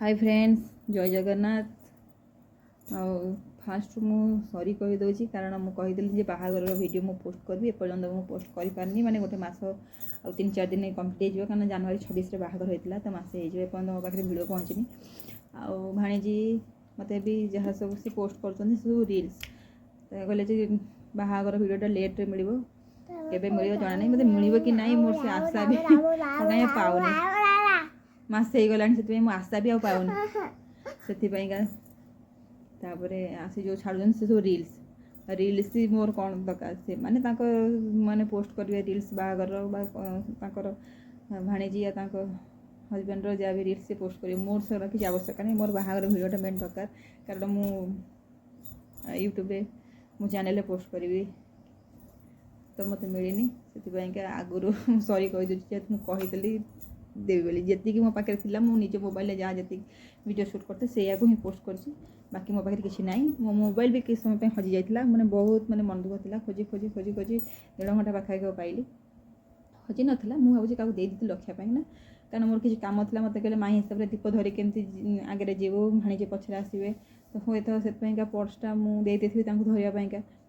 Hi friends जय Jagannath. Fast मु sorry कही दूसरी कारण मुझे बाहागर वीडियो मु पोस्ट करी एपर्तंत मु पोस्ट कर पारनी माने गोटे मास आ 3-4 दिन कम्प्लीट हो कारण जनवरी 26 रे बाहागर होता तो मसे एपर्तंत मो पाखे वीडियो पहुँचनी। भाणीजी मत भी जहाँ सब सी पोस्ट कर सब रील्स कहले बाहागर वीडियोटा लेट्रे मिल के मिल जना नहीं मतलब मिल कि ना मोर से आशा भी कहीं पाऊनी मासे ही गलानी से आशा भी आउनी से आसी जो छाड़ुन से सब रील्स ही मोर कौन दरकार से माने माने पोस्ट करेंगे रील्स बाहागर भाणीजी या हजबैंड जहाँ भी रील्स से पोस्ट करेंगे मोर से किसी आवश्यकता नहीं मोर बाहागर वीडियोटा मेन दरकार कारण मु यूट्यूब मो चैनल पोस्ट करी तो मत मिलनी से आगुरी सॉरी कही दूसरी मुझे देवी बोली जी मो पाखे थी मुझे मोबाइल जहाँ जी वीडियो शूट करते से ही पोस्ट कर बाकी मो पाखे किसी ना मो मोबाइल भी किस समय हजि जाता मैंने बहुत माने मन दुख था खोजी खोजी खोजी खोजी 1.5 घंटा पाखापाखि पाइली हजि नाला मुझे भावी क्या दे रखापी ना कारण मोर किसी कम था मत कहले माई हिसाब से दीप धरी केमती आगे जीवु भाणीजे पछरे आसवे तो हुए तो से पर्सटा मुझे धरवाई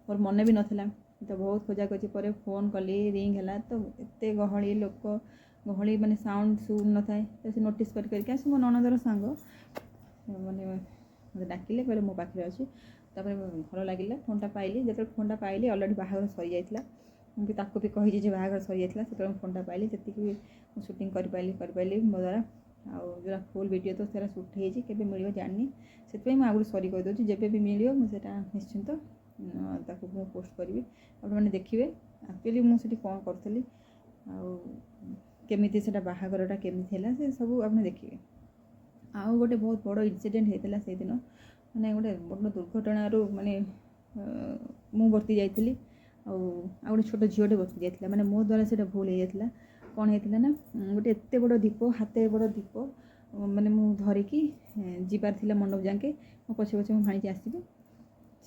मोर मन भी नाला तो बहुत खोजा खोजी पर फोन कली रिंग है तो एत गहली लोक गहली माने साउंड सुन न थाए तो से नोटिस करके आस मो ननदर सांग माने मत डाकिले कहले मो पाखे अच्छी भल लगे फोनटा पाइली जो फोनटा पाइली अलरेडी बाहागर सरी जाता मुझे ताको भी कही बाहागर सरी जाता से फोनटा पाइली से शूटिंग कर मो द्वारा जो फुल वीडियो तो सारा शूट होके मिल जानी से आगुरी सरी कहीदे जब भी मिले मुझे निश्चिंत ताकू पोस्ट करी आपने देखिए एक्चुअली मुझे कौन करी केमी से बाहागरटा केमी से सब आपने देखिए आउ गोटे बहुत बड़ इनसीडेंट होता से दिन मैंने गोटे बड़ दुर्घटना माने मु बर्ती जाइली गोटे छोट झीटे बर्ती जाता मैंने मो द्वारा से भूल हो जाता कौन होता ना गोटे एत बड़ दीप हाथ बड़ दीप माने मु धरिकी जीवार थिला मंडप जाके मो पछे पछे मो भाणीजी आसबे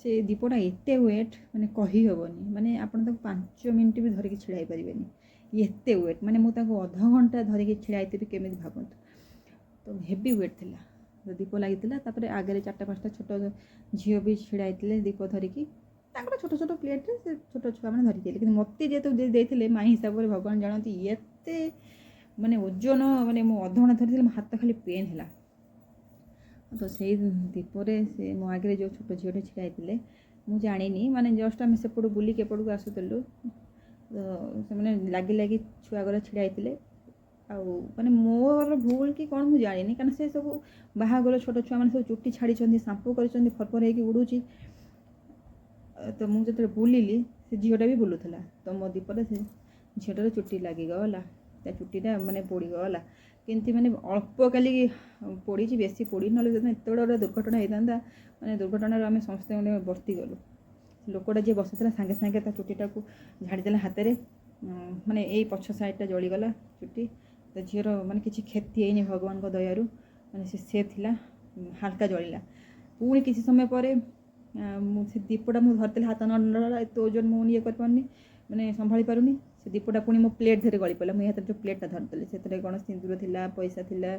से दीपटा एत वेट माने कही हेनी माने आपन 5 मिनट भी धरिकी छिड़ाई पारिबेनी एत वेट माने मुझे अध घंटा धरिकी छिड़ाई केमी भावत तो हेवी वेट थिला तो दीप लगी आगे 4-5टा छोट झील भी छिड़ाई दीप धरिकी छोट छोट प्लेट से छोट छुआ मैंने धरिक लेकिन मत जेहतु देते माई हिसाब से भगवान जानती एत माने ओजन माने मो अध घंटा धरी हाथ खाली पेन है तो से दीपरे से मो आगे जो छोट झीटे छिड़ाई मुझे जानी माने जस्ट आम सेपटू बुलिक एपटू आसुलु तो से लगी लगी छुआ गला छिड़ाई माने मोर भूल कि कौन मुझे जानी कारण से सब बाहागर छोट छुआ मैंने सब चुट्टी छाड़ी सांपू कर फरफर होगी उड़ूची तो मुझे जो बुलिली से झीटा भी बुलूला तो मो दीपरे से झीटार चुट्टी लगिगला चुट्टीटा माने पोड़गला किंतु माने अल्प काली पोड़ी बेसी पोड़ी ना एत बड़ा दुर्घटना होता माने दुर्घटना आम समस्त बर्ती गलु लोकटा जी बसुला सागे सागे चुट्टीटा को झाड़ीदेला हाथ में माने यही पछ साइडटा जलीगला चुट्टी तो झीर माने किसी क्षति है भगवान को दयारू माने से सेफ थिला हाल्का जलिला पुणी किसी समय पर से दीपटा मुझे धरती हाथ न एत ओजन मुझे ये करनी मैंने संभाली पारूनी से दीपटा पुणी मो प्लेट धरे गली पड़ा मुझे हाथ जो प्लेटा धरती से कौन सिंदूर थिला पैसा थिला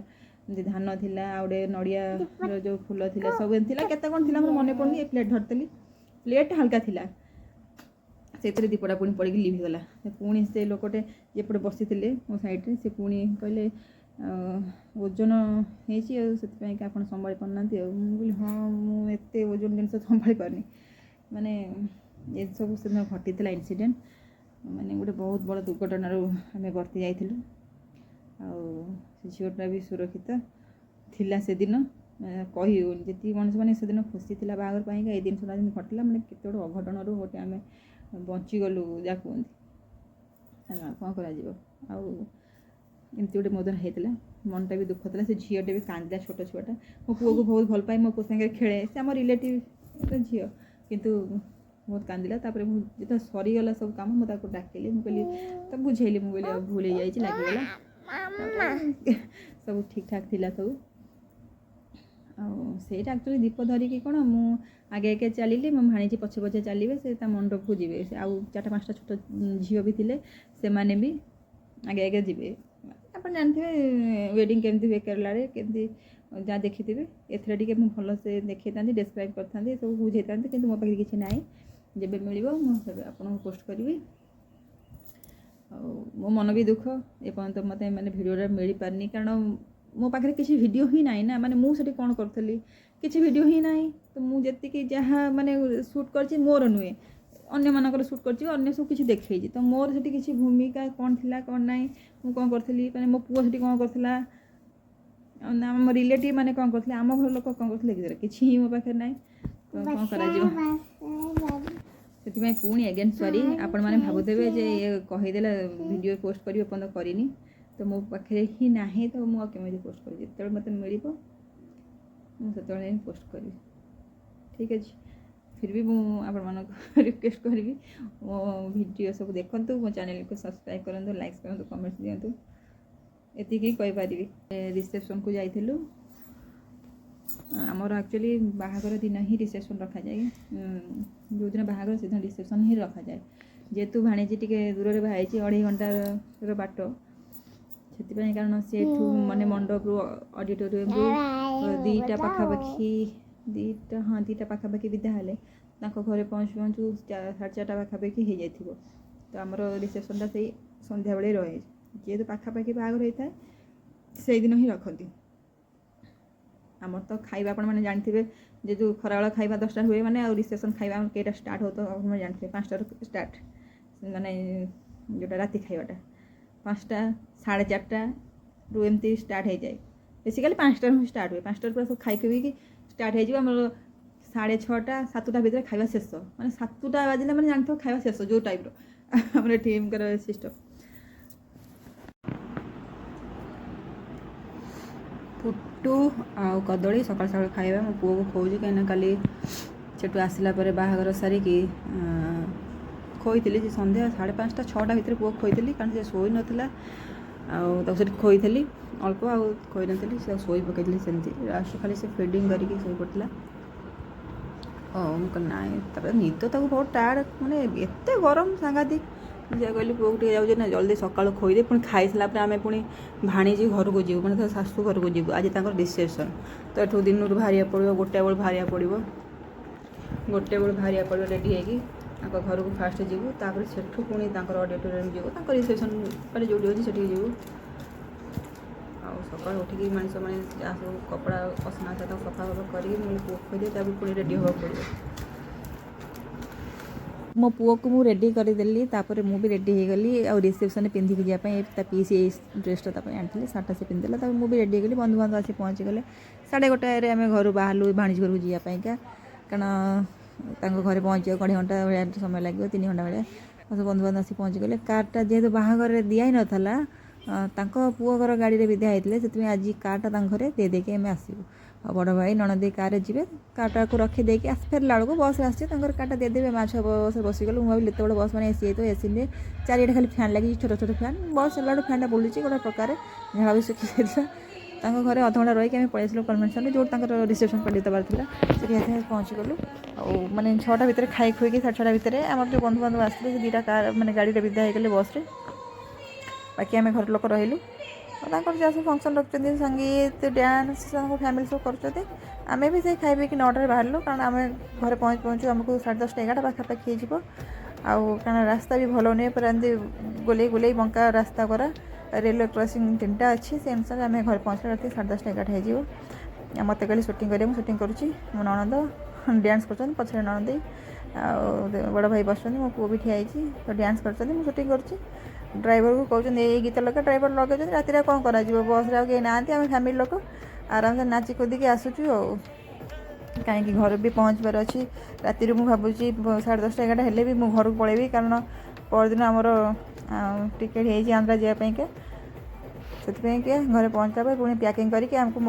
धान थिला आउे नड़िया जो फूल थिला सब थिला केते कौन थिला मोर मन पड़नी प्लेट धरती प्लेट हल्का थिला से दीपटा पुणी पड़ी लिभिगला पुणी से लोकटे जेपटे बसी थे मो साइड्रे से पुणी कहले ओजन होती आप संभाली पारना मुझे हाँ मुझे ओजन जिन संभाली पारनी माने ये सब से घटी इनसीडेंट माने गोटे बहुत बड़ दुर्घटना आम बर्ती जाइलु झीटा भी सुरक्षित थिला से दिन कही जी मनुष्य मैंने से दिन खुशी थी बाहर ये जिनसा घटला मैंने केत बड़ अघटन गोटे आम बचीगलु जहाँ कहते कौन करमती गोटे मोदन होता मनटा भी दुख था से झीटे भी कांदा छोट छुआटा मो पुआ को बहुत भल पाए मो पु सागर खेले से आम रिलेटिव झी किंतु बहुत कांदिला मुझे जो सरीगला सब कम मुझे डाकिली मुझे तो बुझेली मुझे भूल हो जाए लगे सब ठीक ठाक थिला सब से एक्चुअली दीप धरिकी कौन मु आगे आगे चलिए मो भाणीजी पछे पछे चलिए से मंडप को जी आउ 4-5टा छोट झील भी थे से माने भी आगे आगे जी ଆପଣ ଜାଣିଥିବେ ୱେଡ଼ିଂ କେମିତି ହୁଏ କେରଳାରେ, କେମିତି ଯାହା ଦେଖିଥିବେ। ଏଥିରେ ଟିକେ ମୁଁ ଭଲସେ ଦେଖେଇଥାନ୍ତି, ଡେସ୍କ୍ରାଇବ୍ କରିଥାନ୍ତି, ସବୁ ବୁଝେଇଥାନ୍ତି, କିନ୍ତୁ ମୋ ପାଖରେ କିଛି ନାହିଁ। ଯେବେ ମିଳିବ ମୁଁ ସେବେ ଆପଣଙ୍କୁ ପୋଷ୍ଟ କରିବି। ଆଉ ମୋ ମନ ବି ଦୁଃଖ ଏପର୍ଯ୍ୟନ୍ତ ମୋତେ ମାନେ ଭିଡ଼ିଓଟା ମିଳିପାରିନି, କାରଣ ମୋ ପାଖରେ କିଛି ଭିଡ଼ିଓ ହିଁ ନାହିଁ ନା। ମାନେ ମୁଁ ସେଠି କ'ଣ କରୁଥିଲି, କିଛି ଭିଡ଼ିଓ ହିଁ ନାହିଁ। ତ ମୁଁ ଯେତିକି ଯାହା ମାନେ ସୁଟ୍ କରିଛି ମୋର ନୁହେଁ, ଅନ୍ୟମାନଙ୍କର ସୁଟ୍ କରିଛି, ଅନ୍ୟ ସବୁ କିଛି ଦେଖେଇଛି। ତ ମୋର ସେଠି କିଛି ଭୂମିକା କ'ଣ ଥିଲା କ'ଣ ନାହିଁ, ମୁଁ କ'ଣ କରିଥିଲି, ମାନେ ମୋ ପୁଅ ସେଠି କ'ଣ କରୁଥିଲା, ଆମ ରିଲେଟିଭ୍ ମାନେ କ'ଣ କରୁଥିଲେ, ଆମ ଘର ଲୋକ କ'ଣ କରୁଥିଲେ, କିଛି ହିଁ ମୋ ପାଖରେ ନାହିଁ। ତ କ'ଣ କରାଯିବ। ସେଥିପାଇଁ ପୁଣି ଏଗେନ୍ ସରି। ଆପଣମାନେ ଭାବୁଥିବେ ଯେ ଇଏ କହିଦେଲେ ଭିଡ଼ିଓ ପୋଷ୍ଟ କରିବି, ଏପର୍ଯ୍ୟନ୍ତ କରିନି। ତ ମୋ ପାଖରେ ହିଁ ନାହିଁ, ତ ମୁଁ ଆଉ କେମିତି ପୋଷ୍ଟ କରିବି। ଯେତେବେଳେ ମୋତେ ମିଳିବ ମୁଁ ସେତେବେଳେ ହିଁ ପୋଷ୍ଟ କରିବି। ଠିକ୍ ଅଛି। ଫିର୍ ବି ମୁଁ ଆପଣମାନଙ୍କୁ ରିକ୍ୱେଷ୍ଟ କରିବି, ମୋ ଭିଡ଼ିଓ ସବୁ ଦେଖନ୍ତୁ, ମୋ ଚ୍ୟାନେଲକୁ ସବସ୍କ୍ରାଇବ୍ କରନ୍ତୁ, ଲାଇକ୍ କରନ୍ତୁ, କମେଣ୍ଟ ଦିଅନ୍ତୁ। ଏତିକି କହିପାରିବି। ରିସେପସନ୍କୁ ଯାଇଥିଲୁ। ଆମର ଆକ୍ଚୁଆଲି ବାହାଘର ଦିନ ହିଁ ରିସେପସନ୍ ରଖାଯାଏ। ଯେଉଁଦିନ ବାହାଘର ସେଦିନ ରିସେପସନ୍ ହିଁ ରଖାଯାଏ। ଯେହେତୁ ଭାଣିଜୀ ଟିକେ ଦୂରରେ ବାହା ହେଇଛି, 2.5 ଘଣ୍ଟାର ବାଟ, ସେଥିପାଇଁ କାରଣ ସେଠୁ ମାନେ ମଣ୍ଡପରୁ ଅଡ଼ିଟୋରିୟମରୁ 2ଟା ପାଖାପାଖି ବିଦା ହେଲେ ତାଙ୍କ ଘରେ ପହଞ୍ଚୁ 4:30 ପାଖାପାଖି ହେଇଯାଇଥିବ। ତ ଆମର ରିସେପସନ୍ଟା ସେଇ ସନ୍ଧ୍ୟାବେଳେ ରହେ। ଯେହେତୁ ପାଖାପାଖି ବାହାଘର ହେଇଥାଏ ସେଇଦିନ ହିଁ ରଖନ୍ତି। ଆମର ତ ଖାଇବା ଆପଣମାନେ ଜାଣିଥିବେ, ଯେହେତୁ ଖରାବେଳ ଖାଇବା 10ଟା ହୁଏ ମାନେ, ଆଉ ରିସେପସନ୍ ଖାଇବା ଆମର କେଇଟା ଷ୍ଟାର୍ଟ ହେଉଥିବ ଆପଣମାନେ ଜାଣିଥିବେ, 5ଟାରୁ ଷ୍ଟାର୍ଟ, ମାନେ ଯେଉଁଟା ରାତି ଖାଇବାଟା 5ଟା 4:30ରୁ ଏମିତି ଷ୍ଟାର୍ଟ ହେଇଯାଏ। ବେସିକାଲି 5ଟାରୁ ଷ୍ଟାର୍ଟ ହୁଏ। 5ଟାରୁ ପୁରା ସବୁ ଖାଇ ପିଇକି ଷ୍ଟାର୍ଟ ହେଇଯିବ। ଆମର 6:30 7ଟା ଭିତରେ ଖାଇବା ଶେଷ। ମାନେ 7ଟା ବାଜିଲେ ମାନେ ଜାଣିଥିବ ଖାଇବା ଶେଷ, ଯେଉଁ ଟାଇପ୍ର ଆମର ଟିମ୍ଙ୍କର ସିଷ୍ଟମ୍। ପୁଟୁ ଆଉ କଦଳୀ ସକାଳୁ ସକାଳୁ ଖାଇବା ମୋ ପୁଅକୁ ଖୋଉଛି, କାହିଁକିନା କାଲି ସେଠୁ ଆସିଲା ପରେ ବାହାଘର ସାରିକି ଖୋଇଥିଲି। ସେ ସନ୍ଧ୍ୟା 5:30 6ଟା ଭିତରେ ପୁଅ ଖୋଇଥିଲି, କାରଣ ସେ ଶୋଇନଥିଲା। ଆଉ ତାକୁ ସେଠି ଖୋଇଥିଲି ଅଳ୍ପ, ଆଉ ଖୋଇନଥିଲି, ସେ ଶୋଇ ପକାଇଥିଲି ସେମିତି। ଲାଷ୍ଟ ଖାଲି ସେ ଫିଡ଼ିଂ କରିକି ଶୋଇ ପଡ଼ିଥିଲା। ମୁଁ କହିଲି ନାଇଁ, ତାପରେ ନିଦ ତାକୁ ବହୁତ ଟାୟାର୍ଡ଼, ମାନେ ଏତେ ଗରମ ସାଂଘାତିକ। ଯା କହିଲି ପୁଅକୁ ଟିକେ ଯାଉଛି ନା ଜଲ୍ଦି ସକାଳୁ ଖୋଇଦେ, ପୁଣି ଖାଇସାରିଲା ପରେ ଆମେ ପୁଣି ଭାଣିଜୀ ଘରକୁ ଯିବୁ, ମାନେ ତା ଶାଶୁ ଘରକୁ ଯିବୁ। ଆଜି ତାଙ୍କର ରିସେପସନ୍, ତ ଏଠୁ ଦିନରୁ ବାହାରିବାକୁ ପଡ଼ିବ, 1ଟା ବେଳୁ ବାହାରିବାକୁ ପଡ଼ିବ ରେଡ଼ି ହେଇକି ତାଙ୍କ ଘରକୁ ଫାଷ୍ଟ ଯିବୁ। ତାପରେ ସେଠୁ ପୁଣି ତାଙ୍କର ଅଡ଼ିଟୋରିୟମ୍ ଯିବୁ, ତାଙ୍କ ରିସେପସନ୍ ମାନେ ଯେଉଁଠି ଅଛି ସେଠିକି ଯିବୁ। ଆଉ ସକାଳୁ ଉଠିକି ମଣିଷ ମାନେ ଯାହା ସବୁ କପଡ଼ା ଅସନା ଅଛି ତାକୁ ସଫା କରିକି ମୁଁ ପୁଅ ଖୋଇଦିଏ, ତାପରେ ପୁଣି ରେଡ଼ି ହେବାକୁ ପଡ଼ିବ। ମୋ ପୁଅକୁ ମୁଁ ରେଡ଼ି କରିଦେଲି, ତାପରେ ମୁଁ ବି ରେଡ଼ି ହେଇଗଲି। ଆଉ ରିସେପସନ୍ରେ ପିନ୍ଧିକି ଯିବା ପାଇଁ ତା ପିଇସି ଏଇ ଡ୍ରେସ୍ଟା ତା ପାଇଁ ଆଣିଥିଲି, ଶାଢ଼ୀଟା ସେ ପିନ୍ଧିଦେଲା, ତାପରେ ମୁଁ ବି ରେଡ଼ି ହେଇଗଲି। ବନ୍ଧୁବାନ୍ଧବ ଆସି ପହଞ୍ଚିଗଲେ। 1:30ରେ ଆମେ ଘରୁ ବାହାରିଲୁ ଭାଣିଜୀ ଘରକୁ ଯିବା ପାଇଁକା, କାରଣ ତାଙ୍କ ଘରେ ପହଞ୍ଚିବାକୁ 2.5 ଘଣ୍ଟା ଭଳିଆ ସମୟ ଲାଗିବ, 3 ଘଣ୍ଟା ଭଳିଆ। ସବୁ ବନ୍ଧୁବାନ୍ଧବ ଆସି ପହଞ୍ଚିଗଲେ। କାର୍ଟା ଯେହେତୁ ବାହାଘରରେ ଦିଆହେଇନଥିଲା, ତାଙ୍କ ପୁଅ ଘର ଗାଡ଼ିରେ ବିଦା ହେଇଥିଲେ, ସେଥିପାଇଁ ଆଜି କାର୍ଟା ତାଙ୍କ ଘରେ ଦେଇଦେଇକି ଆମେ ଆସିବୁ। ଆଉ ବଡ଼ ଭାଇ ନଣନ୍ଦେଇ କାର୍ରେ ଯିବେ, କାର୍ଟାକୁ ରଖିଦେଇକି ଫେରିଲା ବେଳକୁ ବସ୍ରେ ଆସିଛି, ତାଙ୍କର କାର୍ଟା ଦେଇଦେବେ। ମାଛ ବସ୍ରେ ବସିଗଲୁ। ମୁଁ ଭାବିଲି ଯେତେବେଳେ ବସ୍ ମାନେ ଏସି ହେଇଥିବ, ଏସିରେ ଚାରିଆଡ଼େ ଖାଲି ଫ୍ୟାନ୍ ଲାଗିଛି, ଛୋଟ ଛୋଟ ଫ୍ୟାନ୍। ବସ୍ ହେଲା ବେଳକୁ ଫ୍ୟାନ୍ଟା ବୁଲୁଛି ଗୋଟେ ପ୍ରକାର, ଝାଳ ବି ଶୁଖି ଯାଇଥିଲା। ତାଙ୍କ ଘରେ ଅଧଘଣ୍ଟା ରହିକି ଆମେ ପଳେଇ ଆସିଲୁ କନଭେନ୍ସନ୍ରେ, ଯେଉଁଠି ତାଙ୍କର ରିସେପସନ୍ ପାର୍ଟି ଦେବାର ଥିଲା। ସେଠି ଆସି ପହଞ୍ଚିଗଲୁ। ଆଉ ମାନେ 6ଟା ଭିତରେ ଖାଇ ଖୁଇକି 6:30 ଭିତରେ ଆମର ଯେଉଁ ବନ୍ଧୁବାନ୍ଧବ ଆସିଥିଲେ, ସେ 2ଟା କାର୍ ମାନେ ଗାଡ଼ିରେ ବିଦା ହେଇଗଲେ ବସ୍ରେ। ବାକି ଆମେ ଘର ଲୋକ ରହିଲୁ। ଆଉ ତାଙ୍କର ଯାହା ସବୁ ଫଙ୍କସନ୍ ରଖୁଛନ୍ତି, ସଙ୍ଗୀତ ଡ୍ୟାନ୍ସ, ତାଙ୍କ ଫ୍ୟାମିଲି ସବୁ କରୁଛନ୍ତି। ଆମେ ବି ସେଇ ଖାଇ ପିଇକି 9ଟାରେ ବାହାରିଲୁ, କାରଣ ଆମେ ଘରେ ପହଞ୍ଚୁ ଆମକୁ 10:30 11ଟା ପାଖାପାଖି ହେଇଯିବ। ଆଉ କାରଣ ରାସ୍ତା ବି ଭଲ ନୁହେଁ, ପୁରା ଏମିତି ଗୋଲେଇ ବଙ୍କା ରାସ୍ତା କରା, ରେଲୱେ କ୍ରସିଂ 3ଟା ଅଛି। ସେ ଅନୁସାରେ ଆମେ ଘରେ ପହଞ୍ଚିଲା ରାତି 10:30 11ଟା ହେଇଯିବ। ଆଉ ମୋତେ କହିଲେ ସୁଟିଂ କରିବାକୁ, ମୁଁ ସୁଟିଂ କରୁଛି। ମୋ ନଣନ୍ଦ ଡ୍ୟାନ୍ସ କରୁଛନ୍ତି, ପଛରେ ନଣନ୍ଦେଇ ଆଉ ବଡ଼ ଭାଇ ବସୁଛନ୍ତି, ମୋ ପୁଅ ବି ଠିଆ ହେଇଛି, ତ ଡ୍ୟାନ୍ସ କରୁଛନ୍ତି, ମୁଁ ସୁଟିଂ କରୁଛି। ଡ୍ରାଇଭରକୁ କହୁଛନ୍ତି ଏଇ ଗୀତ ଲଗା, ଡ୍ରାଇଭର ଲଗାଉଛନ୍ତି। ରାତିରେ ଆଉ କ'ଣ କରାଯିବ, ବସ୍ରେ ଆଉ କେହି ନାହାନ୍ତି, ଆମେ ଫ୍ୟାମିଲି ଲୋକ ଆରାମସେ ନାଚି କୁଦିକି ଆସୁଛୁ। ଆଉ କାହିଁକି ଘରେ ବି ପହଞ୍ଚିବାର ଅଛି ରାତିରୁ। ମୁଁ ଭାବୁଛି 10:30 11ଟା ହେଲେ ବି ମୁଁ ଘରକୁ ପଳେଇବି, କାରଣ ପରଦିନ ଆମର ଟିକେଟ୍ ହେଇଛି ଆନ୍ଧ୍ରା ଯିବା ପାଇଁକା। ସେଥିପାଇଁକା ଘରେ ପହଞ୍ଚିଲା ପରେ ପୁଣି ପ୍ୟାକିଂ କରିକି ଆମକୁ